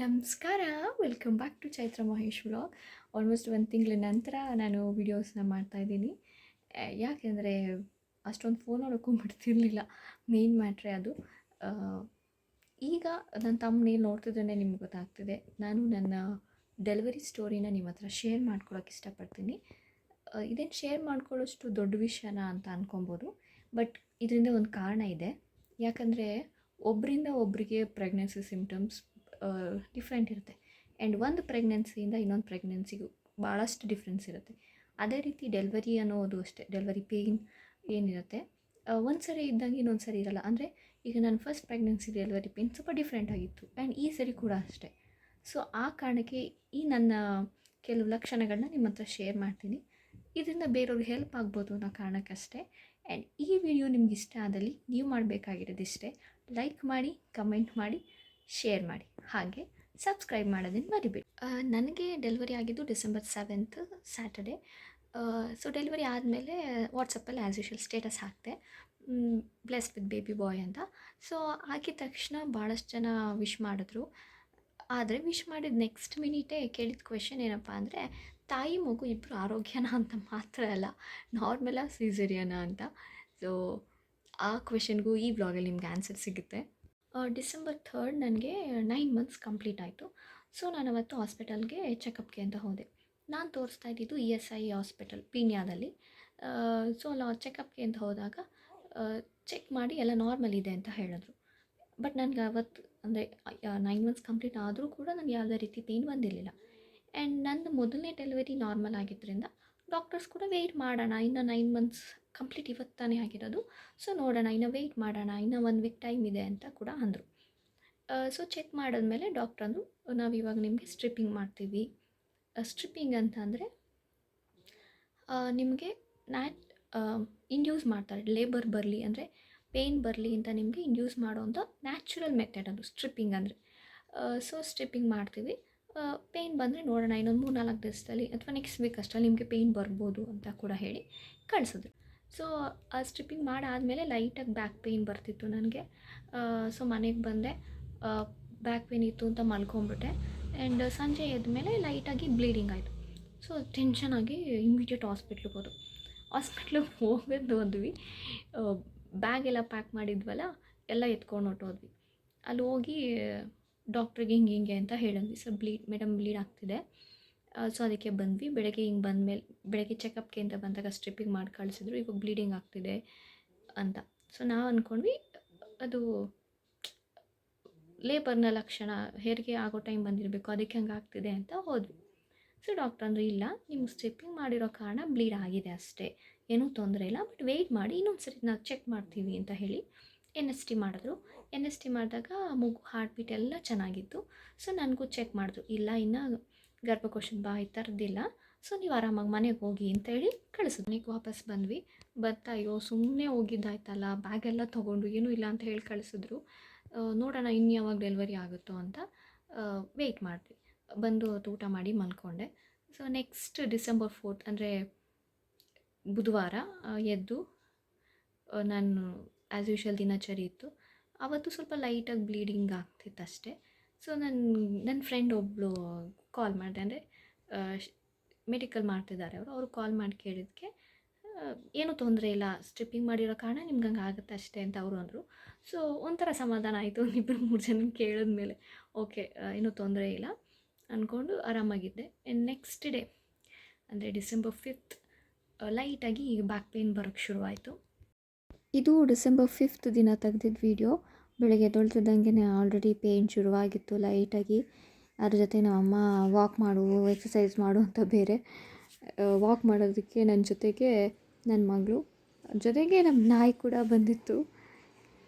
ನಮಸ್ಕಾರ. Welcome back to Chaitra Mahesh vlog. Almost ಒಂದು ತಿಂಗಳ ನಂತರ ನಾನು ವೀಡಿಯೋಸ್ನ ಮಾಡ್ತಾಯಿದ್ದೀನಿ. ಯಾಕೆಂದರೆ ಅಷ್ಟೊಂದು ಫೋನ್ ನೋಡ್ಕೊಂಡ್ಬಿಡ್ತಿರ್ಲಿಲ್ಲ. ಮೇನ್ ಮ್ಯಾಟ್ರೇ ಅದು. ಆ, ಈಗ ನನ್ನ ತಮ್ಮನೇಲಿ ನೋಡ್ತಿದ್ರೇ ನಿಮ್ಗೆ ಗೊತ್ತಾಗ್ತಿದೆ. ನಾನು ನನ್ನ ಡೆಲಿವರಿ ಸ್ಟೋರಿನ ನಿಮ್ಮ ಹತ್ರ ಶೇರ್ ಮಾಡ್ಕೊಳಕ್ಕೆ ಇಷ್ಟಪಡ್ತೀನಿ. ಇದೇನು ಶೇರ್ ಮಾಡ್ಕೊಳ್ಳೋಷ್ಟು ದೊಡ್ಡ ವಿಷಯನ ಅಂತ ಅಂದ್ಕೊಬೋದು. ಬಟ್ ಇದರಿಂದ ಒಂದು ಕಾರಣ ಇದೆ. ಯಾಕಂದರೆ ಒಬ್ಬರಿಂದ ಒಬ್ಬರಿಗೆ ಪ್ರೆಗ್ನೆನ್ಸಿ ಸಿಮ್ಟಮ್ಸ್ ಡಿಫ್ರೆಂಟ್ ಇರುತ್ತೆ. ಆ್ಯಂಡ್ ಒಂದು ಪ್ರೆಗ್ನೆನ್ಸಿಯಿಂದ ಇನ್ನೊಂದು ಪ್ರೆಗ್ನೆನ್ಸಿಗೂ ಭಾಳಷ್ಟು ಡಿಫ್ರೆನ್ಸ್ ಇರುತ್ತೆ. ಅದೇ ರೀತಿ ಡೆಲಿವರಿ ಅನ್ನೋದು ಅಷ್ಟೇ. ಡೆಲಿವರಿ ಪೇಯ್ನ್ ಏನಿರುತ್ತೆ ಒಂದು ಸರಿ ಇದ್ದಂಗೆ ಇನ್ನೊಂದು ಸರಿ ಇರಲ್ಲ. ಅಂದರೆ ಈಗ ನನ್ನ ಫಸ್ಟ್ ಪ್ರೆಗ್ನೆನ್ಸಿ ಡೆಲಿವರಿ ಪೇಯ್ನ್ ಸ್ವಲ್ಪ ಡಿಫ್ರೆಂಟ್ ಆಗಿತ್ತು. ಆ್ಯಂಡ್ ಈ ಸರಿ ಕೂಡ ಅಷ್ಟೇ. ಸೊ ಆ ಕಾರಣಕ್ಕೆ ಈ ನನ್ನ ಕೆಲವು ಲಕ್ಷಣಗಳನ್ನ ನಿಮ್ಮ ಹತ್ರ ಶೇರ್ ಮಾಡ್ತೀನಿ. ಇದರಿಂದ ಬೇರೆಯವ್ರಿಗೆ ಹೆಲ್ಪ್ ಆಗ್ಬೋದು ಅನ್ನೋ ಕಾರಣಕ್ಕಷ್ಟೇ. ಆ್ಯಂಡ್ ಈ ವಿಡಿಯೋ ನಿಮ್ಗೆ ಇಷ್ಟ ಆದಲ್ಲಿ ನೀವು ಮಾಡಬೇಕಾಗಿರೋದಿಷ್ಟೇ: ಲೈಕ್ ಮಾಡಿ, ಕಮೆಂಟ್ ಮಾಡಿ, ಶೇರ್ ಮಾಡಿ, ಹಾಗೆ ಸಬ್ಸ್ಕ್ರೈಬ್ ಮಾಡೋದನ್ನು ಮರಿಬೇಡಿ. ನನಗೆ ಡೆಲಿವರಿ ಆಗಿದ್ದು December 7th Saturday. So delivery ಆದಮೇಲೆ ವಾಟ್ಸಪ್ಪಲ್ಲಿ ಆ್ಯಸ್ ಯೂಶುವಲ್ ಸ್ಟೇಟಸ್ ಹಾಕಿದೆ, ಬ್ಲೆಸ್ಡ್ ವಿತ್ ಬೇಬಿ ಬಾಯ್ ಅಂತ. ಸೊ ಹಾಕಿದ ತಕ್ಷಣ ಭಾಳಷ್ಟು ಜನ ವಿಶ್ ಮಾಡಿದ್ರು. ಆದರೆ ವಿಶ್ ಮಾಡಿದ ನೆಕ್ಸ್ಟ್ ಮಿನಿಟೇ ಕೇಳಿದ ಕ್ವೆಶನ್ ಏನಪ್ಪ ಅಂದರೆ, ತಾಯಿ ಮಗು ಇಬ್ಬರು ಆರೋಗ್ಯನಾ ಅಂತ ಮಾತ್ರ ಅಲ್ಲ, ನಾರ್ಮಲಾ ಸಿಸೇರಿಯನಾ ಅಂತ. ಸೊ ಆ ಕ್ವೆಶನ್ಗೂ ಈ ವ್ಲಾಗಲ್ಲಿ ನಿಮ್ಗೆ ಆನ್ಸರ್ ಸಿಗುತ್ತೆ. ಡಿಸೆಂಬರ್ 3rd ನನಗೆ 9 ಮಂತ್ಸ್ ಕಂಪ್ಲೀಟ್ ಆಯಿತು. ಸೊ ನಾನು ಅವತ್ತು ಹಾಸ್ಪಿಟಲ್ಗೆ ಚೆಕಪ್ಗೆ ಅಂತ ಹೋದೆ. ನಾನು ತೋರಿಸ್ತಾ ಇದ್ದಿದ್ದು ESI ಹಾಸ್ಪಿಟಲ್ ಪೀಣ್ಯದಲ್ಲಿ. ಸೊ ಅಲ್ಲಿ ಚೆಕಪ್ಗೆ ಅಂತ ಹೋದಾಗ ಚೆಕ್ ಮಾಡಿ ಎಲ್ಲ ನಾರ್ಮಲ್ ಇದೆ ಅಂತ ಹೇಳಿದ್ರು. ಬಟ್ ನನಗೆ ಅವತ್ತು ಅಂದರೆ 9 ಮಂತ್ಸ್ ಕಂಪ್ಲೀಟ್ ಆದರೂ ಕೂಡ ನನಗೆ ಯಾವುದೇ ರೀತಿ ಪೇಯ್ನ್ ಬಂದಿರಲಿಲ್ಲ. ಆ್ಯಂಡ್ ನನ್ನ ಮೊದಲನೇ ಡೆಲಿವರಿ ನಾರ್ಮಲ್ ಆಗಿದ್ದರಿಂದ ಡಾಕ್ಟರ್ಸ್ ಕೂಡ ವೆಯ್ಟ್ ಮಾಡೋಣ, ಇನ್ನು 9 ಮಂತ್ಸ್ ಕಂಪ್ಲೀಟ್ ಇವತ್ತು ತಾನೇ ಆಗಿರೋದು, ಸೊ ನೋಡೋಣ, ಇನ್ನು ವೆಯ್ಟ್ ಮಾಡೋಣ, ಇನ್ನು 1 ವೀಕ್ ಟೈಮ್ ಇದೆ ಅಂತ ಕೂಡ ಅಂದರು. ಸೊ ಚೆಕ್ ಮಾಡಿದ್ಮೇಲೆ ಡಾಕ್ಟ್ರ್ ಅಂದರು, ನಾವಿವಾಗ ನಿಮಗೆ ಸ್ಟ್ರಿಪ್ಪಿಂಗ್ ಮಾಡ್ತೀವಿ. ಸ್ಟ್ರಿಪ್ಪಿಂಗ್ ಅಂತ ಅಂದರೆ ನಿಮಗೆ ಇಂಡ್ಯೂಸ್ ಮಾಡ್ತಾರೆ, ಲೇಬರ್ ಬರಲಿ ಅಂದರೆ ಪೇಯ್ನ್ ಬರಲಿ ಅಂತ ನಿಮಗೆ ಇಂಡ್ಯೂಸ್ ಮಾಡೋವಂಥ ನ್ಯಾಚುರಲ್ ಮೆಥಡ್ ಅದು ಸ್ಟ್ರಿಪ್ಪಿಂಗ್ ಅಂದರೆ. ಸೊ ಸ್ಟ್ರಿಪ್ಪಿಂಗ್ ಮಾಡ್ತೀವಿ. ಪೇಯ್ನ್ ಬಂದರೆ ನೋಡೋಣ, ಇನ್ನೊಂದು 3-4 ದಿವಸದಲ್ಲಿ ಅಥವಾ ನೆಕ್ಸ್ಟ್ ವೀಕ್ ಅಷ್ಟರಲ್ಲಿ ನಿಮಗೆ ಪೇಯ್ನ್ ಬರ್ಬೋದು ಅಂತ ಕೂಡ ಹೇಳಿ ಕಳಿಸಿದ್ರು. ಸೊ ಆ ಸ್ಟ್ರಿಪ್ಪಿಂಗ್ ಮಾಡಾದಮೇಲೆ ಲೈಟಾಗಿ ಬ್ಯಾಕ್ ಪೇಯ್ನ್ ಬರ್ತಿತ್ತು ನನಗೆ. ಸೊ ಮನೆಗೆ ಬಂದೆ, ಬ್ಯಾಕ್ ಪೇಯ್ನ್ ಇತ್ತು ಅಂತ ಮಲ್ಕೊಂಬಿಟ್ಟೆ. ಆ್ಯಂಡ್ ಸಂಜೆ ಎದ್ಮೇಲೆ ಲೈಟಾಗಿ ಬ್ಲೀಡಿಂಗ್ ಆಯಿತು. ಸೊ ಟೆನ್ಷನಾಗಿ ಇಮ್ಮಿಡಿಯೇಟ್ ಹಾಸ್ಪಿಟ್ಲಿಗೆ ಹೋದು. ಹಾಸ್ಪಿಟ್ಲಿಗೆ ಹೋದ್ವಿ, ಬ್ಯಾಗೆಲ್ಲ ಪ್ಯಾಕ್ ಮಾಡಿದ್ವಲ್ಲ, ಎಲ್ಲ ಎತ್ಕೊಂಡು ಹೊರ್ಟೋದ್ವಿ. ಅಲ್ಲಿ ಹೋಗಿ ಡಾಕ್ಟ್ರಿಗೆ ಹಿಂಗೆ ಅಂತ ಹೇಳಿದ್ವಿ, ಸರ್ ಮೇಡಮ್ ಬ್ಲೀಡ್ ಆಗ್ತಿದೆ. ಸೊ ಅದಕ್ಕೆ ಬಂದ್ವಿ. ಬೆಳಗ್ಗೆ ಹಿಂಗೆ ಬಂದಮೇಲೆ, ಬೆಳಗ್ಗೆ ಚೆಕಪ್ಗೆ ಅಂತ ಬಂದಾಗ ಸ್ಟ್ರಿಪ್ಪಿಂಗ್ ಮಾಡಿ ಕಳಿಸಿದ್ರು, ಇವಾಗ ಬ್ಲೀಡಿಂಗ್ ಆಗ್ತಿದೆ ಅಂತ. ಸೊ ನಾವು ಅಂದ್ಕೊಂಡ್ವಿ ಅದು ಲೇಬರ್ನ ಲಕ್ಷಣ, ಹೆರಿಗೆ ಆಗೋ ಟೈಮ್ ಬಂದಿರಬೇಕು, ಅದಕ್ಕೆ ಹಂಗೆ ಆಗ್ತಿದೆ ಅಂತ ಹೋದ್ವಿ. ಸೊ ಡಾಕ್ಟರ್ ಅಂದರೆ, ಇಲ್ಲ, ನಿಮ್ಗೆ ಸ್ಟ್ರಿಪ್ಪಿಂಗ್ ಮಾಡಿರೋ ಕಾರಣ ಬ್ಲೀಡ್ ಆಗಿದೆ ಅಷ್ಟೇ, ಏನೂ ತೊಂದರೆ ಇಲ್ಲ, ಬಟ್ ವೆಯ್ಟ್ ಮಾಡಿ, ಇನ್ನೊಂದು ಸರಿ ನಾವು ಚೆಕ್ ಮಾಡ್ತೀವಿ ಅಂತ ಹೇಳಿ NST ಮಾಡಿದ್ರು. NST ಮಾಡಿದಾಗ ಮಗು ಹಾರ್ಟ್ ಬೀಟ್ ಎಲ್ಲ ಚೆನ್ನಾಗಿತ್ತು. ಸೊ ನನಗೂ ಚೆಕ್ ಮಾಡಿದ್ರು, ಇಲ್ಲ ಇನ್ನು ಗರ್ಭಕೋಶದ ಬಾಯಿ ಥರದ್ದಿಲ್ಲ, ಸೊ ನೀವು ಆರಾಮಾಗಿ ಮನೆಗೆ ಹೋಗಿ ಅಂತೇಳಿ ಕಳಿಸಿದ್ರು. ಮನೆಗೆ ವಾಪಸ್ ಬಂದ್ವಿ. ಅಯ್ಯೋ ಸುಮ್ಮನೆ ಹೋಗಿದ್ದಾಯ್ತಲ್ಲ, ಬ್ಯಾಗೆಲ್ಲ ತೊಗೊಂಡು ಏನೂ ಇಲ್ಲ ಅಂತ ಹೇಳಿ ಕಳಿಸಿದ್ರು. ನೋಡೋಣ ಇನ್ನು ಯಾವಾಗ ಡೆಲಿವರಿ ಆಗುತ್ತೋ ಅಂತ ವೆಯ್ಟ್ ಮಾಡಿದ್ವಿ. ಬಂದು ಊಟ ಮಾಡಿ ಮಲ್ಕೊಂಡೆ. ಸೊ ನೆಕ್ಸ್ಟ್ ಡಿಸೆಂಬರ್ 4th ಅಂದರೆ ಬುಧವಾರ ಎದ್ದು ನಾನು ಆ್ಯಸ್ ಯೂಶುವಲ್ ದಿನಚರಿ ಇತ್ತು. ಆವತ್ತು ಸ್ವಲ್ಪ ಲೈಟಾಗಿ ಬ್ಲೀಡಿಂಗ್ ಆಗ್ತಿತ್ತು ಅಷ್ಟೇ. ಸೊ ನನ್ನ ಫ್ರೆಂಡ್ ಒಬ್ಬಳು ಕಾಲ್ ಮಾಡಿದೆ, ಅಂದರೆ ಮೆಡಿಕಲ್ ಮಾಡ್ತಿದ್ದಾರೆ ಅವರು ಕಾಲ್ ಮಾಡಿ ಕೇಳಿದ್ದಕ್ಕೆ, ಏನೂ ತೊಂದರೆ ಇಲ್ಲ, ಸ್ಟ್ರಿಪ್ಪಿಂಗ್ ಮಾಡಿರೋ ಕಾರಣ ನಿಮ್ಗೆ ಹಂಗೆ ಆಗುತ್ತೆ ಅಷ್ಟೇ ಅಂತ ಅವರು ಅಂದರು. ಸೊ ಒಂಥರ ಸಮಾಧಾನ ಆಯಿತು. 2-3 ಜನ ಕೇಳಿದ್ಮೇಲೆ ಓಕೆ, ಏನೂ ತೊಂದರೆ ಇಲ್ಲ ಅಂದ್ಕೊಂಡು ಆರಾಮಾಗಿದ್ದೆ. ಆ್ಯಂಡ್ ನೆಕ್ಸ್ಟ್ ಡೇ ಅಂದರೆ ಡಿಸೆಂಬರ್ 5th ಲೈಟಾಗಿ ಬ್ಯಾಕ್ ಪೇಯ್ನ್ ಬರೋಕ್ಕೆ ಶುರುವಾಯಿತು. ಇದು ಡಿಸೆಂಬರ್ 5th ದಿನ ತೆಗೆದಿದ್ದ ವೀಡಿಯೋ. ಬೆಳಗ್ಗೆ ಎದ್ದೇಳ್ತಿದ್ದಂಗೆ ಆಲ್ರೆಡಿ ಪೇಯ್ನ್ ಶುರುವಾಗಿತ್ತು ಲೈಟಾಗಿ. ಅದ್ರ ಜೊತೆ ನಮ್ಮಮ್ಮ ವಾಕ್ ಮಾಡು, ಎಕ್ಸಸೈಸ್ ಮಾಡು ಅಂತ ಬೇರೆ. ವಾಕ್ ಮಾಡೋದಕ್ಕೆ ನನ್ನ ಜೊತೆಗೆ ನನ್ನ ಮಗಳು, ಜೊತೆಗೆ ನಮ್ಮ ನಾಯಿ ಕೂಡ ಬಂದಿತ್ತು.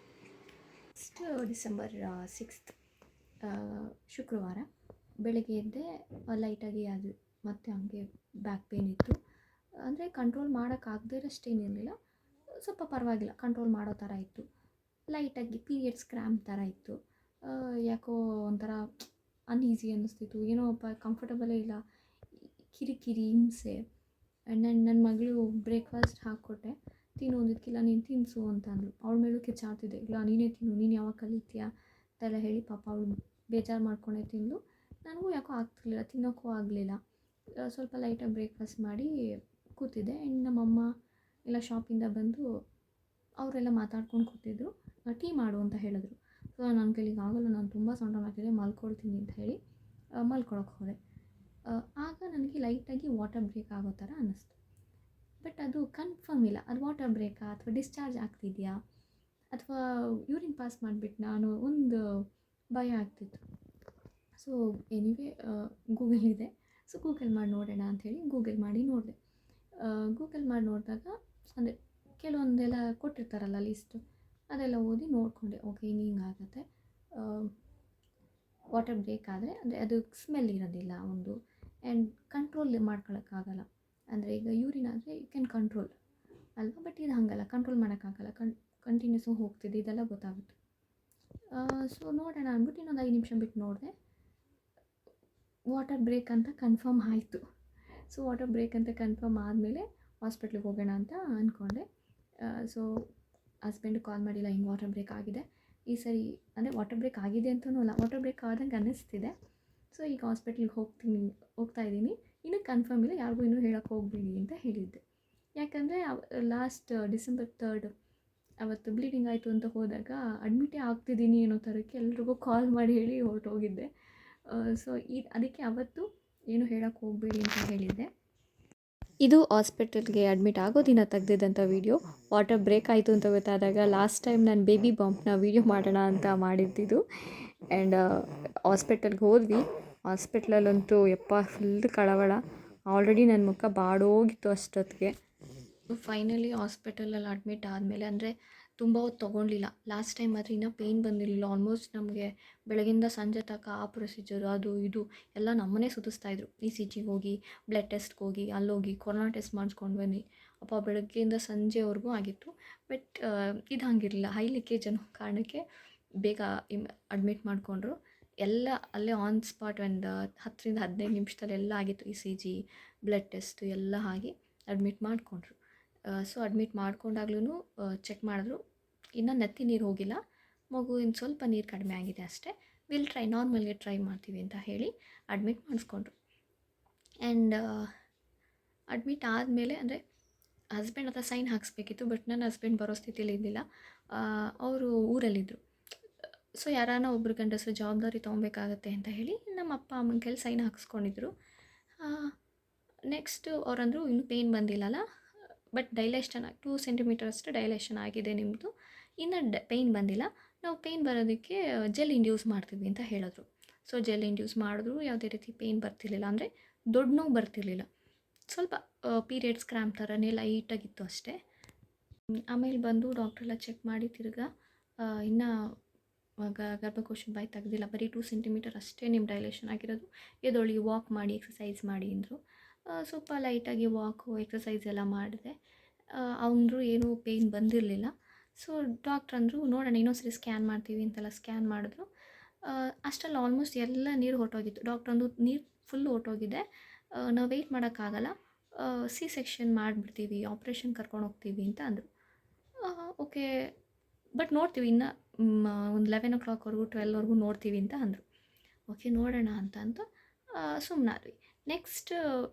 ನೆಕ್ಸ್ಟ್ ಡಿಸೆಂಬರ್ 6th ಶುಕ್ರವಾರ ಬೆಳಗ್ಗೆ ಎದ್ದೆ, ಲೈಟಾಗಿ ಅದು ಮತ್ತೆ ಹಂಗೆ ಬ್ಯಾಕ್ ಪೇಯ್ನ್ ಇತ್ತು. ಅಂದರೆ ಕಂಟ್ರೋಲ್ ಮಾಡೋಕ್ಕಾಗದೇ ಇರೋಷ್ಟೇನಿರಲಿಲ್ಲ, ಸ್ವಲ್ಪ ಪರವಾಗಿಲ್ಲ, ಕಂಟ್ರೋಲ್ ಮಾಡೋ ಥರ ಇತ್ತು. ಲೈಟಾಗಿ ಪೀರಿಯಡ್ಸ್ ಕ್ರ್ಯಾಂಪ್ ಥರ ಇತ್ತು. ಯಾಕೋ ಒಂಥರ ಅನ್ಈಸಿ ಅನ್ನಿಸ್ತಿತ್ತು, ಏನೋ ಕಂಫರ್ಟಬಲೇ ಇಲ್ಲ, ಕಿರಿಕಿರಿ, ಹಿಂಸೆ. ನನ್ನ ಮಗಳು ಬ್ರೇಕ್ಫಾಸ್ಟ್ ಹಾಕ್ಕೊಟ್ಟೆ, ತಿನ್ನೋದಕ್ಕಿಲ್ಲ, ನೀನು ತಿನ್ನಿಸು ಅಂತ ಅಂದರು. ಅವಳ ಮೇಲೂ ಕಿಚ್ಚಾಡ್ತಿದ್ದೆ, ಇಲ್ಲ ನೀನೇ ತಿನ್ನು, ನೀನು ಯಾವಾಗ ಕಲಿತೀಯಾ ಅಂತೆಲ್ಲ ಹೇಳಿ ಪಾಪ ಅವಳು ಬೇಜಾರು ಮಾಡ್ಕೊಂಡೆ ತಿಂದು. ನನಗೂ ಯಾಕೋ ಆಗ್ತಿರ್ಲಿಲ್ಲ, ತಿನ್ನೋಕ್ಕೂ ಆಗಲಿಲ್ಲ. ಸ್ವಲ್ಪ ಲೈಟಾಗಿ ಬ್ರೇಕ್ಫಾಸ್ಟ್ ಮಾಡಿ ಕೂತಿದ್ದೆ. ಆ್ಯಂಡ್ ನಮ್ಮಮ್ಮ ಎಲ್ಲ ಶಾಪಿಂದ ಬಂದು ಅವರೆಲ್ಲ ಮಾತಾಡ್ಕೊಂಡು ಕೂತಿದ್ರು. ಟೀ ಮಾಡು ಅಂತ ಹೇಳಿದ್ರು. ಸೊ ನನ್ನ ಕೈಲಿಗೆ ಆಗೋಲ್ಲ, ನಾನು ತುಂಬ ಸೊಂಟ ಮಾಡ್ತಿದ್ದೆ, ಮಲ್ಕೊಳ್ತೀನಿ ಅಂತ ಹೇಳಿ ಮಲ್ಕೊಳಕ್ಕೆ ಹೋದೆ. ಆಗ ನನಗೆ ಲೈಟಾಗಿ ವಾಟರ್ ಬ್ರೇಕ್ ಆಗೋ ಥರ ಅನ್ನಿಸ್ತು. ಬಟ್ ಅದು ಕನ್ಫರ್ಮ್ ಇಲ್ಲ, ಅದು ವಾಟರ್ ಬ್ರೇಕಾ ಅಥವಾ ಡಿಸ್ಚಾರ್ಜ್ ಆಗ್ತಿದೆಯಾ ಅಥವಾ ಯೂರಿನ್ ಪಾಸ್ ಮಾಡಿಬಿಟ್ಟು ನಾನು ಒಂದು ಭಯ ಆಗ್ತಿತ್ತು. ಸೊ ಎನಿವೇ ಗೂಗಲ್ ಇದೆ, ಸೊ ಗೂಗಲ್ ಮಾಡಿ ನೋಡೋಣ ಅಂಥೇಳಿ ಗೂಗಲ್ ಮಾಡಿ ನೋಡಿದೆ. ಗೂಗಲ್ ಮಾಡಿ ನೋಡಿದಾಗ ಅಂದರೆ ಕೆಲವೊಂದೆಲ್ಲ ಕೊಟ್ಟಿರ್ತಾರಲ್ಲ ಲಿಸ್ಟು, ಅದೆಲ್ಲ ಓದಿ ನೋಡಿಕೊಂಡೆ. ಓಕೆ, ಹಿಂಗಾಗತ್ತೆ. ವಾಟರ್ ಬ್ರೇಕ್ ಆದರೆ ಅಂದರೆ ಅದು ಸ್ಮೆಲ್ ಇರೋದಿಲ್ಲ ಒಂದು, ಆ್ಯಂಡ್ ಕಂಟ್ರೋಲ್ ಮಾಡ್ಕೊಳಕ್ಕಾಗಲ್ಲ. ಅಂದರೆ ಈಗ ಯೂರಿನ್ ಆದರೆ ಯು ಕ್ಯಾನ್ ಕಂಟ್ರೋಲ್ ಅಲ್ವಾ, ಬಟ್ ಇದು ಹಾಗಲ್ಲ, ಕಂಟ್ರೋಲ್ ಮಾಡೋಕ್ಕಾಗಲ್ಲ, ಕಂಟಿನ್ಯೂಸ್ ಹೋಗ್ತಿದೆ, ಇದೆಲ್ಲ ಗೊತ್ತಾಗುತ್ತೆ. ಸೊ ನೋಡೋಣ ಅಂದ್ಬಿಟ್ಟು ಇನ್ನೊಂದು 5 ನಿಮಿಷ ಬಿಟ್ಟು ನೋಡಿದೆ, ವಾಟರ್ ಬ್ರೇಕ್ ಅಂತ ಕನ್ಫರ್ಮ್ ಆಯಿತು. ಸೊ ವಾಟರ್ ಬ್ರೇಕ್ ಅಂತ ಕನ್ಫರ್ಮ್ ಆದಮೇಲೆ ಹಾಸ್ಪಿಟ್ಲಿಗೆ ಹೋಗೋಣ ಅಂತ ಅಂದ್ಕೊಂಡೆ. ಸೊ ಹಸ್ಬೆಂಡ್ ಕಾಲ್ ಮಾಡಿಲ್ಲ, ಹಿಂಗೆ ವಾಟರ್ ಬ್ರೇಕ್ ಆಗಿದೆ ಈ ಸರಿ, ಅಂದರೆ ವಾಟರ್ ಬ್ರೇಕ್ ಆಗಿದೆ ಅಂತಲೂ ಅಲ್ಲ, ವಾಟರ್ ಬ್ರೇಕ್ ಆದಂಗೆ ಅನ್ನಿಸ್ತಿದೆ. ಸೊ ಈಗ ಹಾಸ್ಪಿಟ್ಲಿಗೆ ಹೋಗ್ತಾ ಇದ್ದೀನಿ, ಇನ್ನೂ ಕನ್ಫರ್ಮ್ ಇಲ್ಲ, ಯಾರಿಗೂ ಇನ್ನೂ ಹೇಳೋಕ್ಕೆ ಹೋಗಬೇಡಿ ಅಂತ ಹೇಳಿದ್ದೆ. ಯಾಕಂದರೆ ಲಾಸ್ಟ್ ಡಿಸೆಂಬರ್ 3 ಅವತ್ತು ಬ್ಲೀಡಿಂಗ್ ಆಯಿತು ಅಂತ ಹೋದಾಗ ಅಡ್ಮಿಟೇ ಆಗ್ತಿದ್ದೀನಿ ಅನ್ನೋ ಥರಕ್ಕೆ ಎಲ್ರಿಗೂ ಕಾಲ್ ಮಾಡಿ ಹೇಳಿ ಹೊರಟೋಗಿದ್ದೆ. ಸೊ ಅದಕ್ಕೆ ಅವತ್ತು ಏನು ಹೇಳೋಕ್ಕೆ ಹೋಗಬೇಡಿ ಅಂತ ಹೇಳಿದ್ದೆ. ಇದು ಹಾಸ್ಪಿಟಲ್ಗೆ ಅಡ್ಮಿಟ್ ಆಗೋ ದಿನ ತೆಗ್ದಿದ್ದಂಥ ವೀಡಿಯೋ. ವಾಟರ್ ಬ್ರೇಕ್ ಆಯಿತು ಅಂತ ಗೊತ್ತಾದಾಗ ಲಾಸ್ಟ್ ಟೈಮ್ ನಾನು ಬೇಬಿ ಬಂಪ್ನ ವೀಡಿಯೋ ಮಾಡೋಣ ಅಂತ ಮಾಡಿದ್ದಿದ್ದು. ಆ್ಯಂಡ್ ಹಾಸ್ಪಿಟಲ್ಗೆ ಹೋದ್ವಿ. ಹಾಸ್ಪಿಟ್ಲಲ್ಲಂತೂ ಯಪ್ಪ ಫುಲ್ ಕಳವಳ, ಆಲ್ರೆಡಿ ನನ್ನ ಮುಖ ಬಾಡೋಗಿತ್ತು ಅಷ್ಟೊತ್ತಿಗೆ. ಫೈನಲಿ ಹಾಸ್ಪಿಟಲಲ್ಲಿ ಅಡ್ಮಿಟ್ ಆದಮೇಲೆ ಅಂದರೆ ತುಂಬ ಹೊತ್ತು ತೊಗೊಳ್ಲಿಲ್ಲ. ಲಾಸ್ಟ್ ಟೈಮ್ ಮಾತ್ರ ಇನ್ನೂ ಪೇಯ್ನ್ ಬಂದಿರಲಿಲ್ಲ. ಆಲ್ಮೋಸ್ಟ್ ನಮಗೆ ಬೆಳಗಿಂದ ಸಂಜೆ ತನಕ ಆ ಪ್ರೊಸೀಜರು ಅದು ಇದು ಎಲ್ಲ ನಮ್ಮನ್ನೇ ಸುತ್ತಿಸ್ತಾಯಿದ್ರು. ECGಗೆ ಹೋಗಿ, ಬ್ಲಡ್ ಟೆಸ್ಟ್ಗೆ ಹೋಗಿ, ಅಲ್ಲೋಗಿ ಕೊರೋನಾ ಟೆಸ್ಟ್ ಮಾಡಿಸ್ಕೊಂಡು ಬನ್ನಿ, ಅಪ್ಪ ಬೆಳಗ್ಗೆಯಿಂದ ಸಂಜೆವರೆಗೂ ಆಗಿತ್ತು. ಬಟ್ ಇದು ಹಂಗಿರಲಿಲ್ಲ, ಹೈ ಲೀಕೇಜ್ ಅನ್ನೋ ಕಾರಣಕ್ಕೆ ಬೇಗ ಅಡ್ಮಿಟ್ ಮಾಡಿಕೊಂಡ್ರು. ಎಲ್ಲ ಅಲ್ಲೇ ಆನ್ ಸ್ಪಾಟ್ ಒಂದು 10ರಿಂದ 15 ನಿಮಿಷದಲ್ಲಿ ಎಲ್ಲ ಆಗಿತ್ತು. ECG, ಬ್ಲಡ್ ಟೆಸ್ಟು ಎಲ್ಲ ಆಗಿ ಅಡ್ಮಿಟ್ ಮಾಡಿಕೊಂಡ್ರು. ಸೊ ಅಡ್ಮಿಟ್ ಮಾಡ್ಕೊಂಡಾಗ್ಲೂ ಚೆಕ್ ಮಾಡಿದ್ರು, ಇನ್ನೂ ನೆತ್ತಿ ನೀರು ಹೋಗಿಲ್ಲ, ಮಗು ಇನ್ನು ಸ್ವಲ್ಪ ನೀರು ಕಡಿಮೆ ಆಗಿದೆ ಅಷ್ಟೇ, ವಿಲ್ ಟ್ರೈ, ನಾರ್ಮಲ್ಗೆ ಟ್ರೈ ಮಾಡ್ತೀವಿ ಅಂತ ಹೇಳಿ ಅಡ್ಮಿಟ್ ಮಾಡಿಸ್ಕೊಂಡ್ರು. ಆ್ಯಂಡ್ ಅಡ್ಮಿಟ್ ಆದಮೇಲೆ ಅಂದರೆ ಹಸ್ಬೆಂಡ್ ಹತ್ರ ಸೈನ್ ಹಾಕಿಸ್ಬೇಕಿತ್ತು, ಬಟ್ ನನ್ನ ಹಸ್ಬೆಂಡ್ ಬರೋ ಸ್ಥಿತಿಲಿ ಇದ್ದಿಲ್ಲ, ಅವರು ಊರಲ್ಲಿದ್ದರು. ಸೊ ಯಾರಾನ ಒಬ್ರು ಗಂಡಸರು ಜವಾಬ್ದಾರಿ ತೊಗೊಬೇಕಾಗತ್ತೆ ಅಂತ ಹೇಳಿ ನಮ್ಮ ಅಪ್ಪ ಅಮ್ಮನ ಕೈಲಿ ಸೈನ್ ಹಾಕಿಸ್ಕೊಂಡಿದ್ರು. ನೆಕ್ಸ್ಟು ಅವರಂದರು ಇನ್ನೂ ಪೇಯ್ನ್ ಬಂದಿಲ್ಲಲ್ಲ, ಬಟ್ ಡೈಲೇಷನ್ 2 ಸೆಂಟಿಮೀಟರ್ ಅಷ್ಟು ಡೈಲೇಷನ್ ಆಗಿದೆ ನಿಮ್ಮದು, ಇನ್ನು ಪೇಯ್ನ್ ಬಂದಿಲ್ಲ, ನಾವು ಪೇಯ್ನ್ ಬರೋದಕ್ಕೆ ಜೆಲ್ ಇಂಡ್ಯೂಸ್ ಮಾಡ್ತೀವಿ ಅಂತ ಹೇಳಿದ್ರು. ಸೊ ಜೆಲ್ ಇಂಡ್ಯೂಸ್ ಮಾಡಿದ್ರು, ಯಾವುದೇ ರೀತಿ ಪೇಯ್ನ್ ಬರ್ತಿರ್ಲಿಲ್ಲ, ಅಂದರೆ ದೊಡ್ಡ ನೋವು ಬರ್ತಿರ್ಲಿಲ್ಲ, ಸ್ವಲ್ಪ ಪೀರಿಯಡ್ಸ್ ಕ್ರ್ಯಾಂಪ್ ಥರನೇ ಲೈಟಾಗಿತ್ತು ಅಷ್ಟೇ. ಆಮೇಲೆ ಬಂದು ಡಾಕ್ಟ್ರೆಲ್ಲ ಚೆಕ್ ಮಾಡಿ ತಿರ್ಗಾ ಇನ್ನೂ ಗರ್ಭಕೋಶದ ಬಾಯಿ ತೆಗ್ದಿಲ್ಲ, ಬರೀ 2 ಸೆಂಟಿಮೀಟರ್ ಅಷ್ಟೇ ನಿಮ್ಮ ಡೈಲೇಷನ್ ಆಗಿರೋದು, ಎದೊಳಿ ವಾಕ್ ಮಾಡಿ ಎಕ್ಸಸೈಸ್ ಮಾಡಿ ಅಂದರು. ಸ್ವಲ್ಪ ಲೈಟಾಗಿ ವಾಕು ಎಕ್ಸಸೈಸ್ ಎಲ್ಲ ಮಾಡಿದೆ. ಅವನು ಏನೂ ಪೇಯ್ನ್ ಬಂದಿರಲಿಲ್ಲ. ಸೊ ಡಾಕ್ಟ್ರ್ ಅಂದರು ನೋಡೋಣ ಇನ್ನೊಂದ್ಸರಿ ಸ್ಕ್ಯಾನ್ ಮಾಡ್ತೀವಿ ಅಂತೆಲ್ಲ ಸ್ಕ್ಯಾನ್ ಮಾಡಿದ್ರು. ಅಷ್ಟರಲ್ಲಿ ಆಲ್ಮೋಸ್ಟ್ ಎಲ್ಲ ನೀರು ಹೊರಟೋಗಿತ್ತು. ಡಾಕ್ಟ್ರ್ ಅಂದು ನೀರು ಫುಲ್ ಹೊರಟೋಗಿದೆ, ನಾವು ವೆಯ್ಟ್ ಮಾಡೋಕ್ಕಾಗಲ್ಲ, C ಸೆಕ್ಷನ್ ಮಾಡಿಬಿಡ್ತೀವಿ, ಆಪ್ರೇಷನ್ ಕರ್ಕೊಂಡು ಹೋಗ್ತೀವಿ ಅಂತ ಅಂದರು. ಓಕೆ, ಬಟ್ ನೋಡ್ತೀವಿ ಇನ್ನೂ ಒಂದು 11 o'clockವರೆಗೂ 12ವರೆಗೂ ನೋಡ್ತೀವಿ ಅಂತ ಅಂದರು. ಓಕೆ ನೋಡೋಣ ಅಂತ ಸುಮ್ಮನಾದ್ವಿ. ನೆಕ್ಸ್ಟ್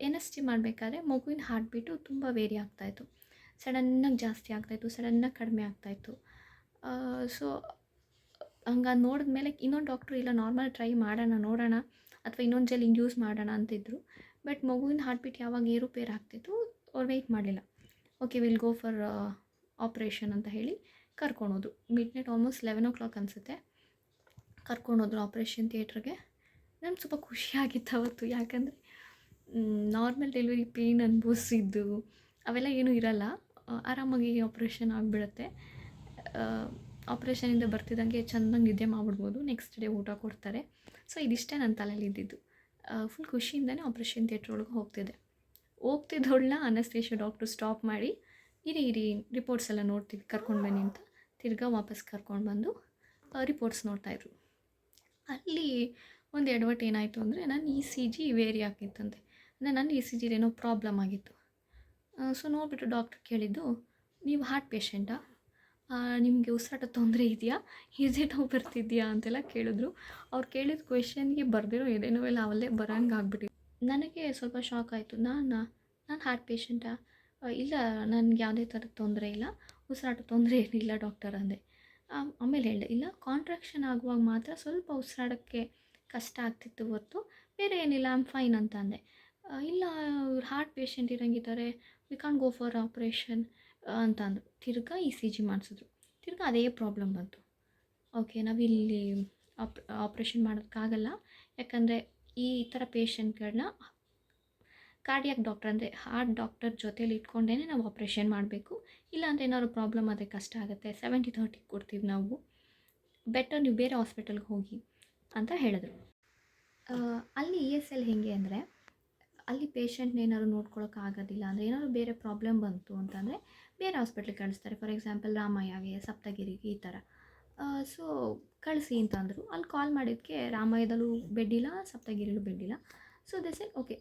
NST ಮಾಡಬೇಕಾದ್ರೆ ಮಗುವಿನ ಹಾರ್ಟ್ ಬೀಟು ತುಂಬ ವೇರಿ ಆಗ್ತಾಯಿತ್ತು, ಸಡನ್ನಾಗಿ ಜಾಸ್ತಿ ಆಗ್ತಾಯಿತ್ತು, ಸಡನ್ನಾಗಿ ಕಡಿಮೆ ಆಗ್ತಾಯಿತ್ತು. ಸೊ ಹಂಗೆ ನೋಡಿದ್ಮೇಲೆ ಇನ್ನೊಂದು ಡಾಕ್ಟ್ರು ಇಲ್ಲ ನಾರ್ಮಲ್ ಟ್ರೈ ಮಾಡೋಣ ನೋಡೋಣ ಅಥವಾ ಇನ್ನೊಂದು ಜೆಲ್ ಇಂಡ್ಯೂಸ್ ಮಾಡೋಣ ಅಂತಿದ್ರು. ಬಟ್ ಮಗುವಿನ ಹಾರ್ಟ್ ಬೀಟ್ ಯಾವಾಗ ಏರುಪೇರು ಆಗ್ತಿತ್ತು, ಅವ್ರು ವೆಯ್ಟ್ ಮಾಡಲಿಲ್ಲ. Okay will go for operation ಅಂತ ಹೇಳಿ ಕರ್ಕೊಳೋದು. ಮಿಡ್ ನೈಟ್ ಆಲ್ಮೋಸ್ಟ್ 11 o'clock ಅನಿಸುತ್ತೆ, ಕರ್ಕೊಂಡೋದ್ರು ಆಪ್ರೇಷನ್ ಥಿಯೇಟ್ರಿಗೆ. ನನಗೆ ಸ್ವಲ್ಪ ಖುಷಿಯಾಗಿತ್ತು ಅವತ್ತು, ಯಾಕಂದರೆ ನಾರ್ಮಲ್ ಡೆಲಿವರಿ ಪೇಯ್ನ್ ಅನುಭವಿಸಿದ್ದು ಅವೆಲ್ಲ ಏನೂ ಇರಲ್ಲ, ಆರಾಮಾಗಿ ಆಪ್ರೇಷನ್ ಆಗಿಬಿಡುತ್ತೆ. ಆಪ್ರೇಷನಿಂದ ಬರ್ತಿದ್ದಂಗೆ ಚೆನ್ನಾಗಿ ನಿದ್ದೆ ಮಾಡಿಬಿಡ್ಬೋದು, ನೆಕ್ಸ್ಟ್ ಡೇ ಊಟ ಕೊಡ್ತಾರೆ. ಸೊ ಇದಿಷ್ಟೇ ನನ್ನ ತಲೆಯಲ್ಲಿ ಇದ್ದಿದ್ದು. ಫುಲ್ ಖುಷಿಯಿಂದನೇ ಆಪ್ರೇಷನ್ ಥಿಯೇಟ್ರ್ ಒಳಗೆ ಹೋಗ್ತಿದ್ದವಳನ್ನ ಅನಸ್ತೇಷಿಯಾ ಡಾಕ್ಟ್ರು ಸ್ಟಾಪ್ ಮಾಡಿ ಇರಿ ರಿಪೋರ್ಟ್ಸ್ ಎಲ್ಲ ನೋಡ್ತೀವಿ, ಕರ್ಕೊಂಡು ಬನ್ನಿ ಅಂತ ತಿರ್ಗಾ ವಾಪಸ್ ಕರ್ಕೊಂಡು ಬಂದು ರಿಪೋರ್ಟ್ಸ್ ನೋಡ್ತಾಯಿದ್ರು. ಅಲ್ಲಿ ಒಂದು ಎಡವಟ್ಟು ಏನಾಯಿತು ಅಂದರೆ ನನ್ನ ECG ವೇರಿ ಆಗಿತ್ತಂತೆ, ಅಂದರೆ ನನ್ನ ECG ಏನೋ ಪ್ರಾಬ್ಲಮ್ ಆಗಿತ್ತು. ಸೊ ನೋಡಿಬಿಟ್ಟು ಡಾಕ್ಟ್ರ್ ಕೇಳಿದ್ದು, ನೀವು ಹಾರ್ಟ್ ಪೇಷೆಂಟಾ? ನಿಮಗೆ ಉಸಿರಾಟ ತೊಂದರೆ ಇದೆಯಾ, ಎದೆ ನೋವು ಬರ್ತಿದೆಯಾ ಅಂತೆಲ್ಲ ಕೇಳಿದ್ರು. ಅವ್ರು ಕೇಳಿದ ಕ್ವೆಶ್ಚನ್ಗೆ ಬರೆದಿರೋ ಎದೆ ನೋವೆಲ್ಲ ಅವಲ್ಲೇ ಬರೋಂಗೆ ಆಗ್ಬಿಟ್ಟಿತ್ತು. ನನಗೆ ಸ್ವಲ್ಪ ಶಾಕ್ ಆಯಿತು. ನಾನು ಹಾರ್ಟ್ ಪೇಷಂಟಾ? ಇಲ್ಲ, ನನಗೆ ಯಾವುದೇ ಥರದ ತೊಂದರೆ ಇಲ್ಲ, ಉಸಿರಾಟ ತೊಂದರೆ ಏನಿಲ್ಲ ಡಾಕ್ಟರ್ ಅಂದೆ. ಆಮೇಲೆ ಹೇಳಿದೆ, ಇಲ್ಲ ಕಾಂಟ್ರಾಕ್ಷನ್ ಆಗುವಾಗ ಮಾತ್ರ ಸ್ವಲ್ಪ ಉಸಿರಾಡೋಕ್ಕೆ ಕಷ್ಟ ಆಗ್ತಿತ್ತು ಹೊರತು ಬೇರೆ ಏನಿಲ್ಲ, ಐ ಆಮ್ ಫೈನ್ ಅಂತ ಅಂದೆ. ಇಲ್ಲ, ಇವ್ರು ಹಾರ್ಟ್ ಪೇಷಂಟ್ ಇರೋಂಗಿದ್ದಾರೆ, we can't go for operation ಅಂತ ಅಂದರು. ತಿರ್ಗಾ ಇ ಸಿ ಜಿ ಮಾಡಿಸಿದ್ರು. ತಿರ್ಗಾ ಅದೇ ಪ್ರಾಬ್ಲಮ್ ಬಂತು. ಓಕೆ, ನಾವಿಲ್ಲಿ ಆಪ್ರೇಷನ್ ಮಾಡೋದಕ್ಕಾಗಲ್ಲ, ಯಾಕಂದರೆ ಈ ಥರ ಪೇಷಂಟ್ಗಳನ್ನ ಕಾರ್ಡಿಯಾಕ್ ಡಾಕ್ಟರ್ ಅಂದರೆ ಹಾರ್ಟ್ ಡಾಕ್ಟರ್ ಜೊತೇಲಿ ಇಟ್ಕೊಂಡೇ ನಾವು ಆಪ್ರೇಷನ್ ಮಾಡಬೇಕು. ಇಲ್ಲಾಂದರೆ ಏನಾದ್ರು ಪ್ರಾಬ್ಲಮ್ ಆದರೆ ಕಷ್ಟ ಆಗುತ್ತೆ, 70-30 ಕೊಡ್ತೀವಿ ನಾವು, ಬೆಟರ್ ನೀವು ಬೇರೆ ಹಾಸ್ಪಿಟಲ್ಗೆ ಹೋಗಿ ಅಂತ ಹೇಳಿದ್ರು. ಅಲ್ಲಿ ಇ ಎಸ್ ಎಲ್ ಹೇಗೆ ಅಂದರೆ, ಅಲ್ಲಿ ಪೇಷಂಟ್ನ ಏನಾದ್ರು ನೋಡ್ಕೊಳ್ಳೋಕ್ಕಾಗೋದಿಲ್ಲ ಅಂದರೆ ಏನಾದ್ರು ಬೇರೆ ಪ್ರಾಬ್ಲಮ್ ಬಂತು ಅಂತಂದರೆ ಬೇರೆ ಹಾಸ್ಪಿಟ್ಲಿಗೆ ಕಳಿಸ್ತಾರೆ. ಫಾರ್ ಎಕ್ಸಾಂಪಲ್ ರಾಮಯ್ಯಗೆ, ಸಪ್ತಗಿರಿಗೆ ಈ ಥರ. ಸೊ ಕಳಿಸಿ ಅಂತ ಅಂದರು. ಅಲ್ಲಿ ಕಾಲ್ ಮಾಡಿದ್ದಕ್ಕೆ ರಾಮಯ್ಯದಲ್ಲೂ ಬೆಡ್ ಇಲ್ಲ, ಸಪ್ತಗಿರಿಲೂ ಬೆಡ್ ಇಲ್ಲ. So they said okay,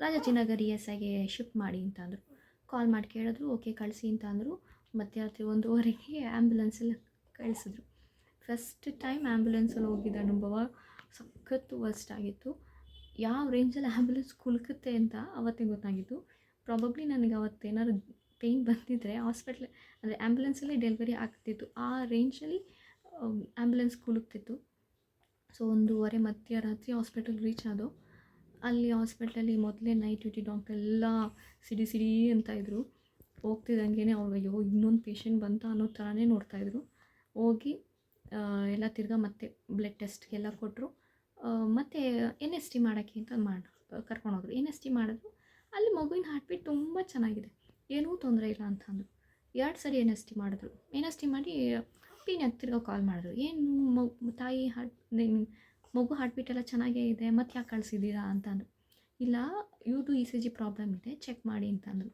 Rajajinagar E S ಐಗೆ ಶಿಫ್ಟ್ ಮಾಡಿ ಅಂತ ಅಂದರು. ಕಾಲ್ ಮಾಡಿ ಕೇಳಿದ್ರು, ಓಕೆ ಕಳಿಸಿ ಅಂತ ಅಂದರು. ಮಧ್ಯರಾತ್ರಿ 1:30ಗೆ ಆ್ಯಂಬುಲೆನ್ಸಲ್ಲಿ ಕಳಿಸಿದ್ರು. ಫಸ್ಟ್ ಟೈಮ್ ಆ್ಯಂಬುಲೆನ್ಸಲ್ಲಿ ಹೋಗಿದ್ದ ಅನುಭವ ಸಖತ್ತು ವರ್ಸ್ಟ್ ಆಗಿತ್ತು. ಯಾವ ರೇಂಜಲ್ಲಿ ಆ್ಯಂಬುಲೆನ್ಸ್ ಕುಲುಕುತ್ತೆ ಅಂತ ಅವತ್ತೇ ಗೊತ್ತಾಗಿತ್ತು. ಪ್ರಾಬಬ್ಲಿ ನನಗೆ ಅವತ್ತೇನಾದ್ರು ಪೇಯ್ನ್ ಬಂದಿದ್ದರೆ ಅಂದರೆ ಆ್ಯಂಬುಲೆನ್ಸಲ್ಲೇ ಡೆಲಿವರಿ ಆಗ್ತಿತ್ತು, ಆ ರೇಂಜಲ್ಲಿ ಆ್ಯಂಬುಲೆನ್ಸ್ ಕುಲುಕ್ತಿತ್ತು. ಸೊ 1:30 ಮಧ್ಯರಾತ್ರಿ ಹಾಸ್ಪಿಟಲ್ಗೆ ರೀಚ್ ಆದೋ. ಅಲ್ಲಿ ಹಾಸ್ಪಿಟ್ಲಲ್ಲಿ ಮೊದಲೇ ನೈಟ್ ಡ್ಯೂಟಿ ಡಾಕ್ಟರ್ ಎಲ್ಲ ಸಿಡಿ ಅಂತ ಇದ್ದರು. ಹೋಗ್ತಿದ್ದಂಗೆ ಅವ್ರಿಗೆ ಅಯ್ಯೋ ಇನ್ನೊಂದು ಪೇಷಂಟ್ ಬಂತ ಅನ್ನೋ ಥರನೇ ನೋಡ್ತಾಯಿದ್ರು. ಹೋಗಿ ಎಲ್ಲ ತಿರ್ಗಾ ಮತ್ತೆ ಬ್ಲಡ್ ಟೆಸ್ಟ್ಗೆಲ್ಲ ಕೊಟ್ಟರು. ಮತ್ತು ಎನ್ ಎಸ್ ಟಿ ಮಾಡೋಕ್ಕೆ ಅಂತ ಕರ್ಕೊಂಡೋದ್ರು. ಎನ್ ಎಸ್ ಟಿ ಮಾಡಿದ್ರು. ಅಲ್ಲಿ ಮಗುವಿನ ಹಾರ್ಟ್ ಬೀಟ್ ತುಂಬ ಚೆನ್ನಾಗಿದೆ, ಏನೂ ತೊಂದರೆ ಇಲ್ಲ ಅಂತ ಅಂದರು. 2 ಸರಿ ಎನ್ ಎಸ್ ಟಿ ಮಾಡಿದ್ರು. ಎನ್ ಎಸ್ ಟಿ ಮಾಡಿ ಪಿನ್ಯಾಗ ತಿರ್ಗಾ ಕಾಲ್ ಮಾಡಿದ್ರು, ಏನು ತಾಯಿ ಮಗು ಹಾರ್ಟ್ ಬೀಟ್ ಎಲ್ಲ ಚೆನ್ನಾಗೇ ಇದೆ, ಮತ್ತೆ ಯಾಕೆ ಕಳಿಸಿದ್ದೀರಾ ಅಂತಂದರು. ಇಲ್ಲ, ಇವ್ರದ್ದು ಇ ಸಿ ಜಿ ಪ್ರಾಬ್ಲಮ್ ಇದೆ, ಚೆಕ್ ಮಾಡಿ ಅಂತಂದರು.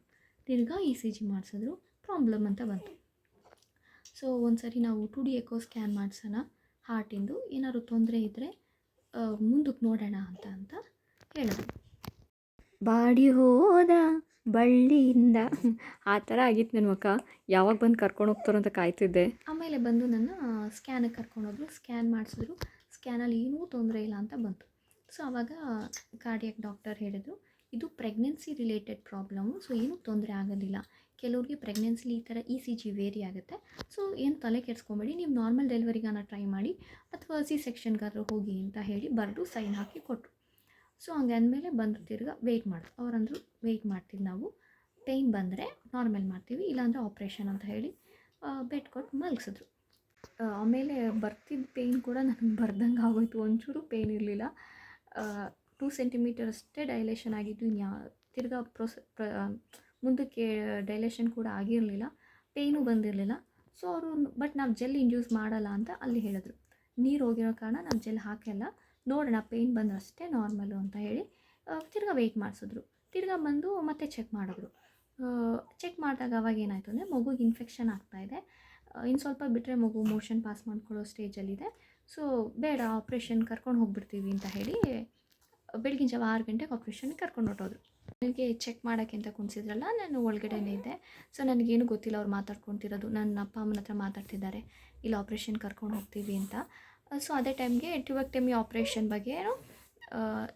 ತಿರ್ಗಾ ಇ ಸಿ ಜಿ ಮಾಡಿಸಿದ್ರು, ಪ್ರಾಬ್ಲಮ್ ಅಂತ ಬಂತು. ಸೊ ಒಂದು ಸರಿ ನಾವು 2D ಎಕೋ ಸ್ಕ್ಯಾನ್ ಮಾಡಿಸೋಣ ಹಾರ್ಟಿಂದು, ಏನಾದ್ರು ತೊಂದರೆ ಇದ್ದರೆ ಮುಂದಕ್ಕೆ ನೋಡೋಣ ಅಂತ ಹೇಳಿದ್ರು. ಬಾಡಿ ಹೋದ ಬಳ್ಳಿಯಿಂದ ಆ ಥರ ಆಗಿತ್ತು ನನ್ನ ಮುಖ. ಯಾವಾಗ ಬಂದು ಕರ್ಕೊಂಡು ಹೋಗ್ತಾರೋ ಅಂತ ಕಾಯ್ತಿದ್ದೆ. ಆಮೇಲೆ ಬಂದು ನನ್ನ ಸ್ಕ್ಯಾನಿಗೆ ಕರ್ಕೊಂಡೋದ್ರು. ಸ್ಕ್ಯಾನ್ ಮಾಡಿಸಿದ್ರು. ಸ್ಕ್ಯಾನಲ್ಲಿ ಏನೂ ತೊಂದರೆ ಇಲ್ಲ ಅಂತ ಬಂತು. ಸೊ ಆವಾಗ ಕಾರ್ಡಿಯಾಕ್ ಡಾಕ್ಟರ್ ಹೇಳಿದರು, ಇದು ಪ್ರೆಗ್ನೆನ್ಸಿ ರಿಲೇಟೆಡ್ ಪ್ರಾಬ್ಲಮ್ಮು, ಸೊ ಏನೂ ತೊಂದರೆ ಆಗೋದಿಲ್ಲ. ಕೆಲವ್ರಿಗೆ ಪ್ರೆಗ್ನೆನ್ಸಿಲಿ ಈ ಥರ ಇ ಸಿ ಜಿ ವೇರಿ ಆಗುತ್ತೆ. ಸೊ ಏನು ತಲೆ ಕೆಡಿಸ್ಕೊಬೇಡಿ, ನೀವು ನಾರ್ಮಲ್ ಡೆಲಿವರಿಗಾನ ಟ್ರೈ ಮಾಡಿ ಅಥವಾ ಸಿ ಸೆಕ್ಷನ್ಗಾದ್ರೂ ಹೋಗಿ ಅಂತ ಹೇಳಿ ಬರೆದು ಸೈನ್ ಹಾಕಿ ಕೊಟ್ಟರು. ಸೊ ಹಂಗೆ ಅಂದಮೇಲೆ ಬಂದರು. ತಿರ್ಗಾ ವೆಯ್ಟ್ ಮಾಡಿದ್ರು. ಅವರಂದರು ವೆಯ್ಟ್ ಮಾಡ್ತೀವಿ ನಾವು, ಪೇಯ್ನ್ ಬಂದರೆ ನಾರ್ಮಲ್ ಮಾಡ್ತೀವಿ, ಇಲ್ಲಾಂದರೆ ಆಪ್ರೇಷನ್ ಅಂತ ಹೇಳಿ ಬೆಡ್ ಕೊಟ್ಟು ಮಲಗಿಸಿದ್ರು. ಆಮೇಲೆ ಬರ್ತಿದ್ದ ಪೇಯ್ನ್ ಕೂಡ ನನಗೆ ಬರ್ದಂಗೆ ಆಗೋಯ್ತು. ಒಂಚೂರು ಪೇಯ್ನ್ ಇರಲಿಲ್ಲ. 2 ಸೆಂಟಿಮೀಟರ್ ಅಷ್ಟೇ ಡೈಲೇಷನ್ ಆಗಿದ್ದು, ತಿರ್ಗಾ ಮುಂದಕ್ಕೆ ಡೈಲೇಷನ್ ಕೂಡ ಆಗಿರಲಿಲ್ಲ, ಪೇಯ್ನೂ ಬಂದಿರಲಿಲ್ಲ. ಸೊ ಅವರು ಬಟ್ ನಾವು ಜೆಲ್ ಇಂಡ್ಯೂಸ್ ಮಾಡಲ್ಲ ಅಂತ ಅಲ್ಲಿ ಹೇಳಿದ್ರು. ನೀರು ಹೋಗಿರೋ ಕಾರಣ ನಾವು ಜೆಲ್ ಹಾಕಲ್ಲ, ನೋಡೋಣ ಪೇಯ್ನ್ ಬಂದರೆ ಅಷ್ಟೇ ನಾರ್ಮಲು ಅಂತ ಹೇಳಿ ತಿರ್ಗಾ ವೆಯ್ಟ್ ಮಾಡಿಸಿದ್ರು. ತಿರ್ಗಾ ಬಂದು ಮತ್ತೆ ಚೆಕ್ ಮಾಡಿದ್ರು. ಚೆಕ್ ಮಾಡಿದಾಗ ಅವಾಗ ಏನಾಯಿತು ಅಂದರೆ ಮಗುಗೆ ಇನ್ಫೆಕ್ಷನ್ ಆಗ್ತಾಯಿದೆ, ಇನ್ನು ಸ್ವಲ್ಪ ಬಿಟ್ಟರೆ ಮಗು ಮೋಷನ್ ಪಾಸ್ ಮಾಡ್ಕೊಳ್ಳೋ ಸ್ಟೇಜಲ್ಲಿದೆ, ಸೊ ಬೇಡ ಆಪ್ರೇಷನ್ ಕರ್ಕೊಂಡು ಹೋಗ್ಬಿಡ್ತೀವಿ ಅಂತ ಹೇಳಿ ಬೆಳಗಿನ ಜಾವ 6 ಗಂಟೆಗೆ ಆಪ್ರೇಷನ್ಗೆ ಕರ್ಕೊಂಡು ಹೊರಟೋದ್ರು. ನನಗೆ ಚೆಕ್ ಮಾಡೋಕ್ಕೆ ಅಂತ ಕುಣಿಸಿದ್ರಲ್ಲ, ನಾನು ಒಳಗಡೆನೇ ಇದ್ದೆ. ಸೊ ನನಗೇನು ಗೊತ್ತಿಲ್ಲ, ಅವ್ರು ಮಾತಾಡ್ಕೊತಿರೋದು, ನನ್ನ ಅಪ್ಪ ಅಮ್ಮನ ಹತ್ರ ಮಾತಾಡ್ತಿದ್ದಾರೆ, ಇಲ್ಲ ಆಪ್ರೇಷನ್ ಕರ್ಕೊಂಡು ಹೋಗ್ತೀವಿ ಅಂತ. ಸೊ ಅದೇ ಟೈಮ್ಗೆ ಟ್ಯೂಬೆಕ್ಟಮಿ ಆಪ್ರೇಷನ್ ಬಗ್ಗೆ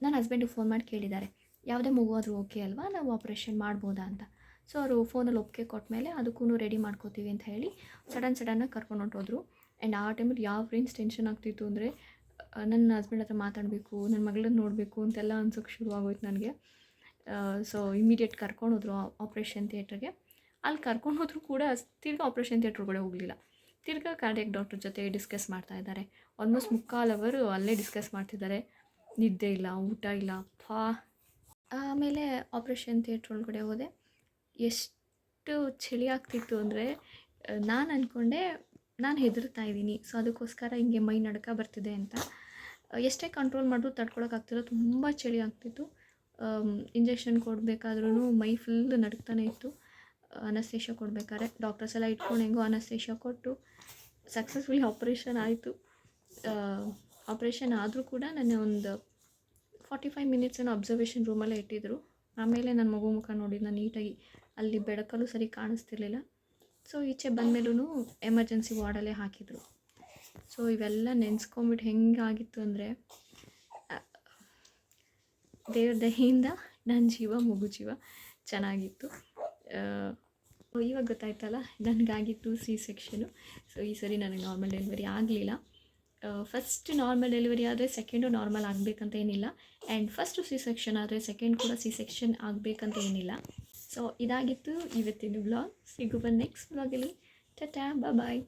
ನನ್ನ ಹಸ್ಬೆಂಡಿಗೆ ಫೋನ್ ಮಾಡಿ ಕೇಳಿದ್ದಾರೆ, ಯಾವುದೇ ಮಗು ಆದರೂ ಓಕೆ ಅಲ್ವಾ, ನಾವು ಆಪ್ರೇಷನ್ ಮಾಡ್ಬೋದಾ ಅಂತ. ಸೊ ಅವರು ಫೋನಲ್ಲಿ ಒಪ್ಪಿಗೆ ಕೊಟ್ಟ ಮೇಲೆ ಅದಕ್ಕೂ ರೆಡಿ ಮಾಡ್ಕೋತೀವಿ ಅಂತ ಹೇಳಿ ಸಡನ್ನಾಗಿ ಕರ್ಕೊಂಡು ಹೊಂಟೋದ್ರು. ಆ್ಯಂಡ್ ಆ ಟೈಮಲ್ಲಿ ಯಾವ ರೇಂಜ್ ಟೆನ್ಷನ್ ಆಗ್ತಿತ್ತು ಅಂದರೆ, ನನ್ನ ಹಸ್ಬೆಂಡ್ ಹತ್ರ ಮಾತಾಡಬೇಕು, ನನ್ನ ಮಗಳನ್ನ ನೋಡಬೇಕು ಅಂತೆಲ್ಲ ಅನ್ಸೋಕ್ಕೆ ಶುರುವಾಗೋಯ್ತು ನನಗೆ. ಸೊ ಇಮಿಡಿಯೇಟ್ ಕರ್ಕೊಂಡೋದ್ರು ಆಪ್ರೇಷನ್ ಥಿಯೇಟ್ರಿಗೆ. ಅಲ್ಲಿ ಕರ್ಕೊಂಡೋದ್ರು ಕೂಡ ತಿರ್ಗಾ ಆಪ್ರೇಷನ್ ಥಿಯೇಟ್ರ್ ಹೋಗಲಿಲ್ಲ. ತಿರ್ಗಾ ಕಾರ್ಡಿಯಾಕ್ ಡಾಕ್ಟರ್ ಜೊತೆ ಡಿಸ್ಕಸ್ ಮಾಡ್ತಾ ಇದ್ದಾರೆ. ಆಲ್ಮೋಸ್ಟ್ 3/4 ಅವರ್ ಅಲ್ಲೇ ಡಿಸ್ಕಸ್ ಮಾಡ್ತಿದ್ದಾರೆ. ನಿದ್ದೆ ಇಲ್ಲ, ಊಟ ಇಲ್ಲ, ಆಮೇಲೆ ಆಪ್ರೇಷನ್ ಥಿಯೇಟ್ರ್ ಒಳಗಡೆ ಹೋದೆ. ಎಷ್ಟು ಚಳಿ ಆಗ್ತಿತ್ತು ಅಂದರೆ, ನಾನು ಅಂದ್ಕೊಂಡೆ ನಾನು ಹೆದರ್ತಾ ಇದ್ದೀನಿ, ಸೊ ಅದಕ್ಕೋಸ್ಕರ ಹಿಂಗೆ ಮೈ ನಡ್ಕ ಬರ್ತಿದೆ ಅಂತ. ಎಷ್ಟೇ ಕಂಟ್ರೋಲ್ ಮಾಡಿದ್ರು ತಡ್ಕೊಳಕ್ಕಾಗ್ತಿಲ್ಲ, ತುಂಬ ಚಳಿ ಆಗ್ತಿತ್ತು. ಇಂಜೆಕ್ಷನ್ ಕೊಡಬೇಕಾದ್ರೂ ಮೈ ಫುಲ್ ನಡುಕ್ತಾನೆ ಇತ್ತು. ಅನಸ್ತೇಷ ಕೊಡಬೇಕಾದ್ರೆ ಡಾಕ್ಟರ್ಸ್ ಎಲ್ಲ ಇಟ್ಕೊಂಡು ಹೆಂಗೋ ಅನಸ್ತೇಷ ಕೊಟ್ಟು ಸಕ್ಸಸ್ಫುಲಿ ಆಪ್ರೇಷನ್ ಆಯಿತು. ಆಪ್ರೇಷನ್ ಆದರೂ ಕೂಡ ನನ್ನ ಒಂದು 45 ಮಿನಿಟ್ಸನ್ನು ಅಬ್ಸರ್ವೇಷನ್ ರೂಮಲ್ಲೇ ಇಟ್ಟಿದ್ದರು. ಆಮೇಲೆ ನನ್ನ ಮಗು ಮುಖ ನೋಡಿದ್ದು ನಾನು ನೀಟಾಗಿ, ಅಲ್ಲಿ ಬೆಳಕಲ್ಲೂ ಸರಿ ಕಾಣಿಸ್ತಿರ್ಲಿಲ್ಲ. ಸೊ ಈಚೆ ಬಂದಮೇಲೂ ಎಮರ್ಜೆನ್ಸಿ ವಾರ್ಡಲ್ಲೇ ಹಾಕಿದರು. ಸೊ ಇವೆಲ್ಲ ನೆನೆಸ್ಕೊಂಬಿಟ್ಟು ಹೆಂಗಾಗಿತ್ತು ಅಂದರೆ, ದೇವ್ರ ದಯೆಯಿಂದ ನನ್ನ ಜೀವ ಮಗು ಜೀವ ಚೆನ್ನಾಗಿತ್ತು. ಇವಾಗ ಗೊತ್ತಾಯ್ತಲ್ಲ ನನಗಾಗಿತ್ತು ಸಿ ಸೆಕ್ಷನು. ಸೊ ಈ ಸರಿ ನನಗೆ ನಾರ್ಮಲ್ ಡೆಲಿವರಿ ಆಗಲಿಲ್ಲ. ಫಸ್ಟ್ ನಾರ್ಮಲ್ ಡೆಲಿವರಿ ಆದರೆ ಸೆಕೆಂಡು ನಾರ್ಮಲ್ ಆಗಬೇಕಂತ ಏನಿಲ್ಲ, ಆ್ಯಂಡ್ ಫಸ್ಟು ಸಿ ಸೆಕ್ಷನ್ ಆದರೆ ಸೆಕೆಂಡ್ ಕೂಡ ಸಿ ಸೆಕ್ಷನ್ ಆಗಬೇಕಂತ ಏನಿಲ್ಲ. ಸೊ ಇದಾಗಿತ್ತು ಇವತ್ತಿನ ವ್ಲಾಗ್. ಸಿಗುವ ನೆಕ್ಸ್ಟ್ ವ್ಲಾಗಲ್ಲಿ. ಟಾಟಾ ಬಾಯ್.